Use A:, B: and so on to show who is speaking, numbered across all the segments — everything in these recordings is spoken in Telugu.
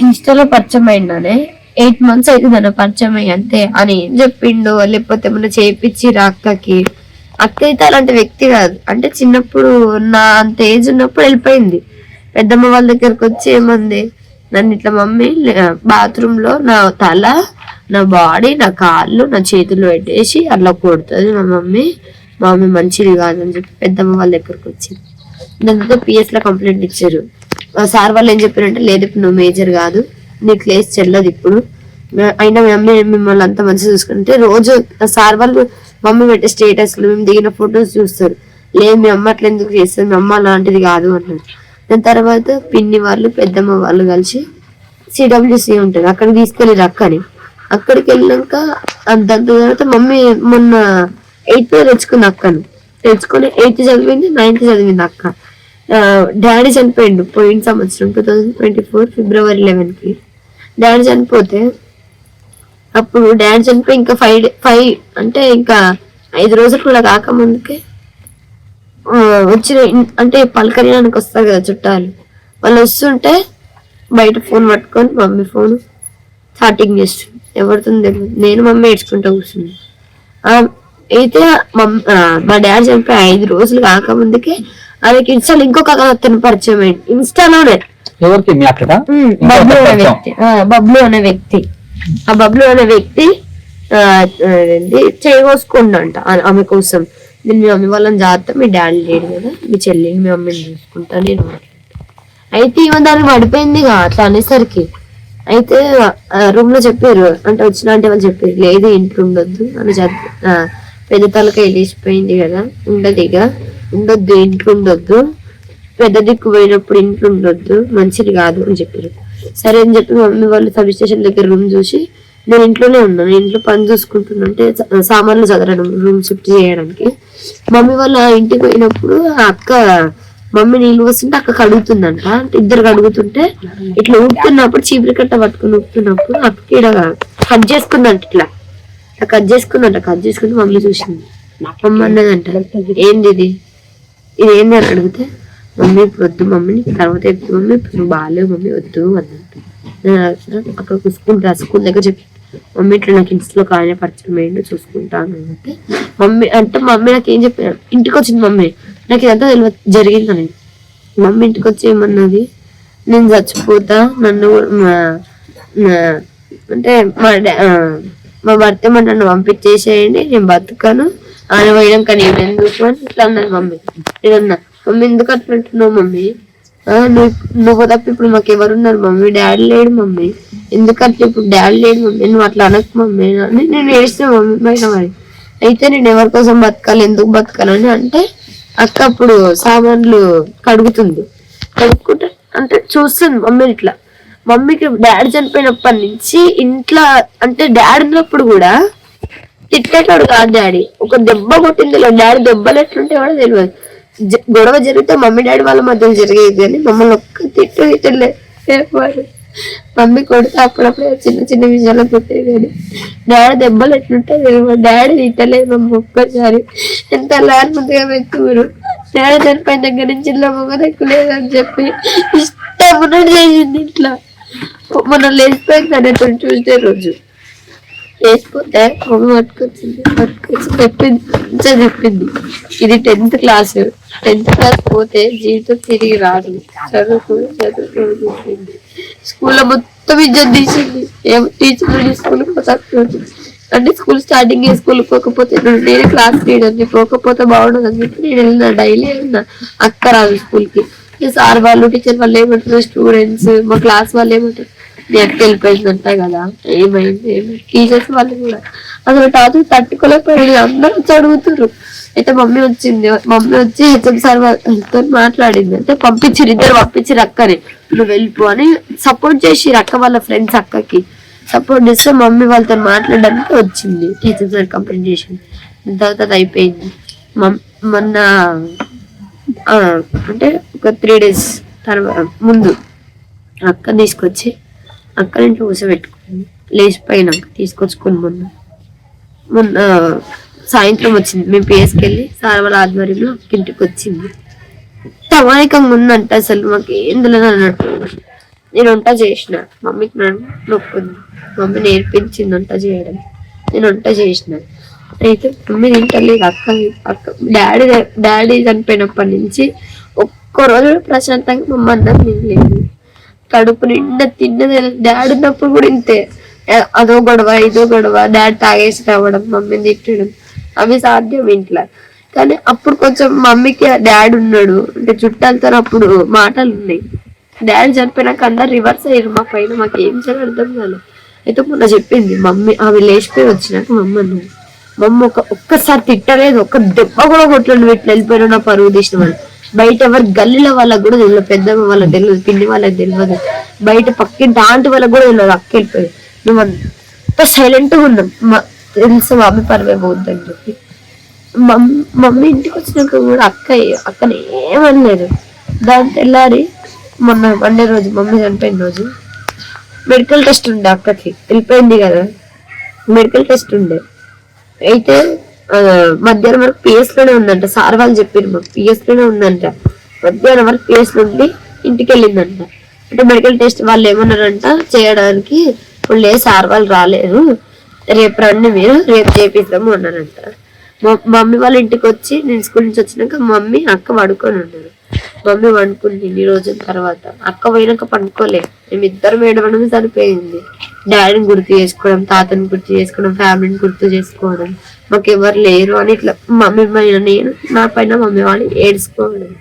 A: ఇన్స్టాలో పరిచయం అయినానే 8 months అవుతుందన్న పరిచయం అయ్యి అంతే అని ఏం చెప్పిండు, లేకపోతే ఏమన్నా చేయించి అక్కకి. అక్క అయితే అలాంటి వ్యక్తి కాదు. అంటే చిన్నప్పుడు నా అంత ఏజ్ ఉన్నప్పుడు వెళ్ళిపోయింది. పెద్దమ్మ వాళ్ళ దగ్గరకు వచ్చి ఏమంది, నన్ను ఇట్లా మమ్మీ బాత్రూమ్ లో నా తల, నా బాడీ, నా కాళ్ళు, నా చేతులు పెట్టేసి అట్లా కొడుతుంది మా మమ్మీ మంచిది కాదని చెప్పి పెద్దమ్మ వాళ్ళ దగ్గరకు వచ్చింది. దాంతో పిఎస్ లో కంప్లైంట్ ఇచ్చారు. సార్ వాళ్ళు ఏం చెప్పారంటే, లేదు ఇప్పుడు నువ్వు మేజర్ కాదు, నీ క్లేస్ చెల్లదు ఇప్పుడు, అయినా మమ్మీ మిమ్మల్ని అంత మంచిగా చూసుకుంటే రోజు సార్ వాళ్ళు మమ్మీ పెట్టే స్టేటస్లు మేము దిగిన ఫొటోస్ చూస్తారు. లేదు మీ అమ్మ అట్లా ఎందుకు చేస్తారు, మీ అమ్మ అలాంటిది కాదు అన్నాడు. దాని తర్వాత పిన్ని వాళ్ళు పెద్దమ్మ వాళ్ళు కలిసి సిడబ్ల్యూసి ఉంటుంది అక్కడికి తీసుకెళ్ళి అక్కని. అక్కడికి వెళ్ళాక దాని తర్వాత మమ్మీ మొన్న 8th తెచ్చుకుంది అక్కను. తెచ్చుకొని 8th చదివింది, 9th చదివింది అక్క. డాడీ చనిపోయిండు పోయిన సంవత్సరం 2024 February 11కి డాడీ చనిపోతే, అప్పుడు డాడీ చనిపోయి ఇంకా 5 అంటే ఇంకా 5 రోజులు కూడా కాకముందుకే వచ్చిన అంటే పలకరియడానికి వస్తారు కదా చుట్టాలు, వాళ్ళు వస్తుంటే బయట ఫోన్ పట్టుకొని మమ్మీ ఫోన్ చాటింగ్ చేస్తుంది. ఎవరితో తెలియదు. నేను మమ్మీ ఏడ్చుకుంటా కూర్చుంది. అయితే మా డాడీ చనిపోయి 5 రోజులు కాకముందుకే ఆమెకి ఇన్స్టాలో ఇంకొక అతను పరిచయం అయింది. ఇన్స్టాలోనే బబ్లు అనే వ్యక్తి ఆ బబ్లు అనే వ్యక్తి చేయకోసుకుండంట ఆమె కోసం. నేను మీ మమ్మీ వాళ్ళని జాగ్రత్త, మీ డాడీ లేడు కదా, మీ చెల్లిని మీ మమ్మీని చూసుకుంటా నేను అయితే ఈమె దానికి పడిపోయింది అట్లా అనేసరికి. అయితే రూమ్ లో చెప్పారు, అంటే వచ్చిన అంటే వాళ్ళు చెప్పారు, లేదు ఇంట్లో ఉండొద్దు అని పెద్ద తలకాయ లేచిపోయింది కదా, ఉండొద్దు ఇంట్లో ఉండొద్దు, పెద్ద దిక్కు పోయినప్పుడు ఇంట్లో ఉండొద్దు, మంచిది కాదు అని చెప్పారు. సరే అని చెప్పి మమ్మీ వాళ్ళు సబ్ స్టేషన్ దగ్గర రూమ్ చూసి, నేను ఇంట్లోనే ఉన్నాను, ఇంట్లో పని చూసుకుంటున్నా అంటే సామాన్లు చదవడం రూమ్ షిఫ్ట్ చేయడానికి. మమ్మీ వాళ్ళ ఇంటికి పోయినప్పుడు అక్క మమ్మీ నీళ్ళు వస్తుంటే అక్క కడుగుతుందంట. అంటే ఇద్దరు కడుగుతుంటే ఇట్లా ఊపుతున్నప్పుడు చీపురి కట్ట పట్టుకుని ఊపుతున్నప్పుడు అక్క ఇక్కడ కట్ చేసుకుందంట. ఇట్లా కట్ చేసుకుంటే మమ్మీ చూసింది. మమ్మీ అన్నదంట, ఏంది ఇది ఏంది అని అడిగితే, మమ్మీ ఇప్పుడు వద్దు మమ్మీ, తర్వాత ఎప్పుడు మమ్మీ ఇప్పుడు నువ్వు బాగాలేవు మమ్మీ వద్దు అన్నట్టు. అక్కడ స్కూల్ దగ్గర చెప్పి, మమ్మీ ఇట్లా నాకు ఇంట్లో కానీ పరిచయం అయ్యిండు చూసుకుంటాను అంటే మమ్మీ నాకు ఏం చెప్పాను, ఇంటికి వచ్చింది మమ్మీ, నాకు ఇదంతా జరిగిందని. మమ్మీ ఇంటికి వచ్చి ఏమన్నది, నేను చచ్చిపోతా, నన్ను అంటే మా భర్త నన్ను పంపించేసేయండి, నేను బతుకాను, ఆయన పోయినాక నేను ఎందుకు అని ఇట్లా అన్నది మమ్మీ. నేనన్నా, మమ్మీ ఎందుకు అట్లా అంటున్నావు మమ్మీ, నువ్వు తప్ప ఇప్పుడు మాకు ఎవరున్నారు మమ్మీ, డాడీ లేడు మమ్మీ, ఎందుకంటే ఇప్పుడు డాడీ లేడు మమ్మీ, నువ్వు అట్లా అనకు మమ్మీ అని నేను ఏడ్చిన మమ్మీ పైన. మరి అయితే నేను ఎవరి కోసం బతకాలి, ఎందుకు బతకాలని అంటే అక్క అప్పుడు సామాన్లు కడుగుతుంది. కడుక్కుంటే అంటే చూస్తుంది మమ్మీ ఇట్లా. మమ్మీకి డాడీ చనిపోయినప్పటి నుంచి ఇంట్లో అంటే డాడీ ఉన్నప్పుడు కూడా తిట్టేటాడు కాదు డాడీ. ఒక దెబ్బ కొట్టింది డాడీ, దెబ్బలు ఎట్లుంటే కూడా తెలియదు. గొడవ జరిగితే మమ్మీ డాడీ వాళ్ళ మధ్యలో జరిగేది కానీ మమ్మల్ని ఒక్క తిట్టలే. మమ్మీ కొడితే అప్పుడప్పుడే చిన్న చిన్న విషయాలు కొట్టేది కానీ డాడీ దెబ్బలు ఎట్లుంటే తెలియదు. డాడీ తిట్టలేదు మమ్మీ ఒక్కసారి. ఎంత లాన్ ముందుగా పెట్టుకున్నారు. డాడీ చనిపోయిన దగ్గర నుంచి ఇలా మొగ దక్కులేదు అని చెప్పి ఇష్టం ఉన్నట్టు చేసింది. ఇట్లా మొన్న లేచిపోయింది అనేటువంటి ట్యూస్డే రోజు లేచిపోతే మమ్మీ పట్టుకొచ్చి చెప్పింది, ఇది 10th క్లాస్ పోతే జీవితం తిరిగి రాదు, చదువుకు చెప్పింది. స్కూల్లో మొత్తం ఇజ్జత్ తీసింది. టీచర్ స్కూల్కి పోతాను అంటే స్కూల్ స్టార్టింగ్ స్కూల్కి పోకపోతే నేను క్లాస్ లీడర్ని, పోకపోతే బాగుండదు అని చెప్పి నేను వెళ్ళినా, డైలీ వెళ్ళినా. అక్క రాదు స్కూల్కి. సార్ వాళ్ళు టీచర్ వాళ్ళు ఏమంటారు, స్టూడెంట్స్ మా క్లాస్ వాళ్ళు ఏమంటారు, నీ అక్క వెళ్ళిపోయిందంట కదా, ఏమైంది టీచర్స్ వాళ్ళు కూడా అసలు టాచర్ తట్టుకోలేకపోయింది. అందరూ వచ్చి అడుగుతారు. అయితే మమ్మీ వచ్చి హెచ్ఎం సార్ వాళ్ళతో మాట్లాడింది. అంటే ఇద్దరు పంపించిరు అక్కని, నువ్వు వెళ్ళిపో అని సపోర్ట్ చేసి అక్క వాళ్ళ ఫ్రెండ్స్ అక్కకి సపోర్ట్ చేస్తే మమ్మీ వాళ్ళతో మాట్లాడడానికి వచ్చింది. హెచ్ఎం సార్ కంప్లైంట్ చేసింది. తర్వాత అది అయిపోయింది. మొన్న అంటే ఒక 3 days తర్వాత ముందు అక్క తీసుకొచ్చి అక్కడ ఇంట్లో కూర్చోబెట్టుకుంది. లేచిపోయినాక తీసుకొచ్చుకుని మొన్న సాయంత్రం వచ్చింది. మేము పిఎస్కి వెళ్ళి సార్ వాళ్ళ ఆధ్వర్యంలో ఇంటికి వచ్చింది. అమాయకంగా ఉందంట అసలు మాకు ఏందులో అన్నట్టు. నేను వంట చేసిన, మమ్మీకి నొప్పుంది, మమ్మీ నేర్పించింది వంట చేయడం, నేను వంట చేసిన. అయితే మమ్మీ తింటలేదు. అక్క డాడీ చనిపోయినప్పటి నుంచి ఒక్కరోజు ప్రశాంతంగా మమ్మ అన్నం తినలేదు. కడుపు నిండా తిన్నది. డాడీ ఉన్నప్పుడు కూడా ఇంతే, అదో గొడవ ఇదో గొడవ, డాడీ తాగేసి రావడం, మమ్మీని తిట్టడం, అవి సాధ్యం ఇంట్లో. కానీ అప్పుడు కొంచెం మమ్మీకి డాడీ ఉన్నాడు అంటే చుట్టాలతో అప్పుడు మాటలు ఉన్నాయి. డాడీ చనిపోయినాక అందరు రివర్స్ అయ్యారు మా పైన, మాకు ఏం చేయాలి అర్థం కాలేదు. అయితే మొన్న చెప్పింది మమ్మీ, అవి లేచిపోయి వచ్చినాక మమ్మ ఒక్కసారి తిట్టలేదు, ఒక్క దెబ్బ కూడా కొట్టలేదు, ఇట్లా వెళ్ళిపోయినా నా పరువు తీసిన వాళ్ళు. బయట ఎవరు గల్లీల వాళ్ళకి కూడా తెలియదు, పెద్దమ్మ వాళ్ళకి తెలియదు, పిన్ని వాళ్ళకి తెలియదు, బయట పక్కింటి ఆంటీ వాళ్ళకి కూడా తెలియదు. అక్క వెళ్ళిపోయింది. నువ్వు అంత సైలెంట్ గా ఉన్నాం, తెలుసు మమ్మీ పరువే పోద్దని చెప్పి. మమ్మీ ఇంటికి వచ్చినాక కూడా అక్కని ఏమనలేదు. దాని తెల్లారి మొన్న మండే రోజు మమ్మీ చనిపోయిన రోజు మెడికల్ టెస్ట్ ఉండే, అక్కకి వెళ్ళిపోయింది కదా, మెడికల్ టెస్ట్ ఉండే. అయితే మధ్యాహ్నం వరకు పిఎస్ లోనే ఉందంట, సార్ వాళ్ళు చెప్పారు మాకు పిఎస్ లోనే ఉందంట. మధ్యాహ్నం వరకు పిఎస్ నుండి ఇంటికి వెళ్ళిందంట. అంటే మెడికల్ టెస్ట్ వాళ్ళు ఏమన్నారంట చేయడానికి, ఇప్పుడు సార్ వాళ్ళు రాలేరు, రేపు రండి మీరు, రేపు చేపిస్తాము అన్నారంట. మమ్మీ వాళ్ళ ఇంటికి వచ్చి నేను స్కూల్ నుంచి వచ్చినాక మమ్మీ అక్క పడుకొని ఉన్నారు. మమ్మీ వండుకుంది ఇన్ని రోజుల తర్వాత, అక్క పోయినాక పండుకోలే. మేమిద్దరం ఏడవడం సరిపోయింది. డాడీని గుర్తు చేసుకోవడం, తాతని గుర్తు చేసుకోవడం, ఫ్యామిలీని గుర్తు చేసుకోవడం, మాకు ఎవరు లేరు అని ఇట్లా మమ్మీ పైన నేను, నా పైన మమ్మీ వాళ్ళు ఏడ్చుకోవడం.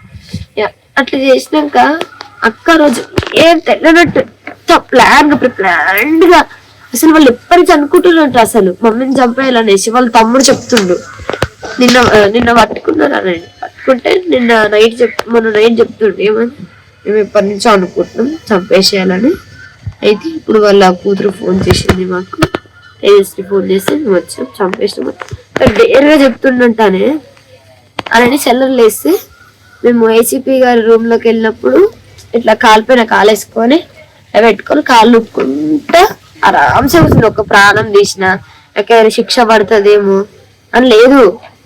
A: అట్లా చేసినాక అక్క రోజు ఏం తెలియనట్టు ప్లాన్డ్ గా అసలు వాళ్ళు ఎప్పటికీ అనుకుంటున్నట్టు అసలు మమ్మీని చంపేయాలనేసి వాళ్ళ తమ్ముడు చెప్తుండు. నిన్న పట్టుకున్నారు అని, పట్టుకుంటే మొన్న నైట్ చెప్తుండే ఏమని, మేము ఎప్పటి నుంచో అనుకుంటున్నాం చంపేసేయాలని. అయితే ఇప్పుడు వాళ్ళ కూతురు ఫోన్ చేసింది మాకు, ఏజెస్కి ఫోన్ చేసి మేము వచ్చాం చంపేసినాం డేర్గా చెప్తుండంటానే. అలానే సెల్లర్లు వేస్తే మేము ఏసీపీ గారి రూమ్ లోకి వెళ్ళినప్పుడు ఇట్లా కాలిపోయిన కాలేసుకొని పెట్టుకొని కాళ్ళు నొప్పుకుంటా ఆరాంసే కూర్చుంది. ఒక ప్రాణం తీసిన నాకేమైనా శిక్ష పడుతుందేమో అని లేదు,